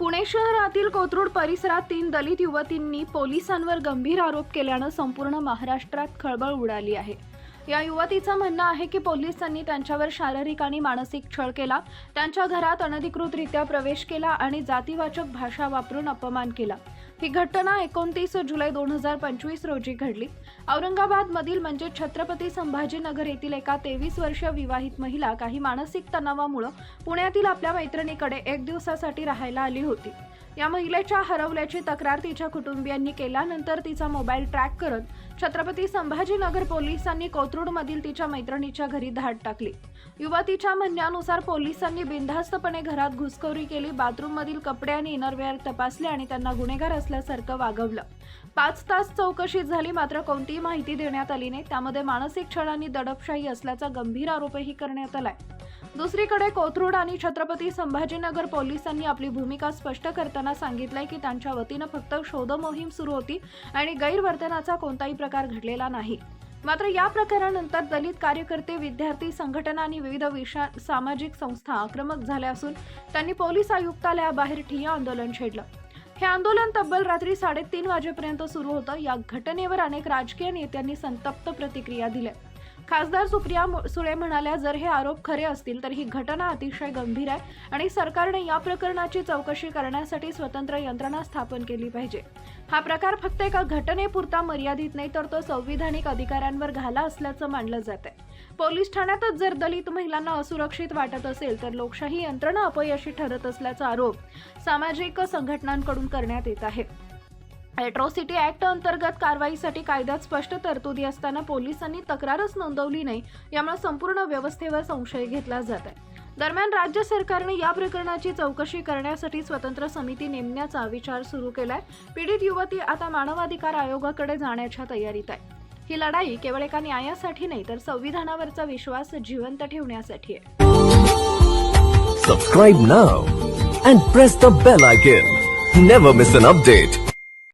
पुणे शहरातील कोथरूड परिसरात 3 दलित युवतींनी पोलिसांवर गंभीर आरोप केल्यानं संपूर्ण महाराष्ट्रात खळबळ उडाली आहे। या युवतीचं म्हणणं आहे की पोलिसांनी त्यांच्यावर शारीरिक आणि मानसिक छळ केला, त्यांच्या घरात अनधिकृतरित्या प्रवेश केला आणि जातीवाचक भाषा वापरून अपमान केला। ही घटना 29 जुलै 2025 रोजी घडली। औरंगाबादमधील म्हणजे छत्रपती संभाजीनगर येथील एका 23 वर्षीय विवाहित महिला काही मानसिक तणावामुळे पुण्यातील आपल्या मैत्रिणीकडे 1 दिवसासाठी राहायला आली होती। या महिलेच्या हरवल्याची तक्रार तिच्या कुटुंबियांनी केल्यानंतर तिचा मोबाईल ट्रॅक करत छत्रपती संभाजीनगर पोलिसांनी कोथरूडमधील तिच्या मैत्रिणीच्या घरी धाड टाकली। युवतीच्या म्हणण्यानुसार पोलिसांनी बिनधास्तपणे घरात घुसखोरी केली, बाथरूममधील कपडे आणि इनरवेअर तपासले आणि त्यांना गुन्हेगार असल्यासारखं वागवलं। 5 तास चौकशी झाली, मात्र कोणतीही माहिती देण्यात आली नाही। त्यामध्ये मानसिक छळ आणि दडपशाही असल्याचा गंभीर आरोपही करण्यात आलाय। दुसरीकडे कोथरूड आणि छत्रपती संभाजीनगर पोलिसांनी आपली भूमिका स्पष्ट करताना सांगितलंय की त्यांच्या वतीनं फक्त शोध मोहीम सुरू होती आणि गैरवर्तनाचा कोणताही प्रकार घडलेला नाही। मात्र या प्रकारानंतर दलित कार्यकर्ते, विद्यार्थी संघटना आणि विविध सामाजिक संस्था आक्रमक झाल्या असून त्यांनी पोलीस आयुक्तालयाबाहेर ठिय्या आंदोलन छेडलं। हे आंदोलन तब्बल रात्री 3:30 वाजेपर्यंत सुरू होतं। या घटनेवर अनेक राजकीय नेत्यांनी संतप्त प्रतिक्रिया दिल्या। खासदार सुप्रिया सुळे म्हणाल्या, जर हे आरोप खरे असतील तर ही घटना अतिशय गंभीर आहे आणि सरकारने या प्रकरणाची चौकशी करण्यासाठी स्वतंत्र यंत्रणा स्थापन केली पाहिजे। हा प्रकार फक्त एका घटनेपुरता मर्यादित नाही, तर तो संविधानिक अधिकाऱ्यांवर घाला असल्याचं मानलं जात आहे। पोलीस ठाण्यातच जर दलित महिलांना असुरक्षित वाटत असेल तर लोकशाही यंत्रणा अपयशी ठरत असल्याचा आरोप सामाजिक संघटनांकडून करण्यात येत आहे। अॅट्रॉसिटी ऍक्ट अंतर्गत कारवाईसाठी कायद्यात स्पष्ट तरतुदी असताना पोलिसांनी तक्रारच नोंदवली नाही, यामुळे संपूर्ण व्यवस्थेवर संशय घेतला जात आहे। दरम्यान राज्य सरकारने या प्रकरणाची चौकशी करण्यासाठी स्वतंत्र समिती नेमण्याचा विचार सुरू केलाय। पीडित युवती आता मानवाधिकार आयोगाकडे जाण्याच्या तयारीत आहे। ही लढाई केवळ एका न्यायासाठी नाही, तर संविधानावरचा विश्वास जिवंत ठेवण्यासाठी आहे। Subscribe now and press the bell icon. Never miss an update.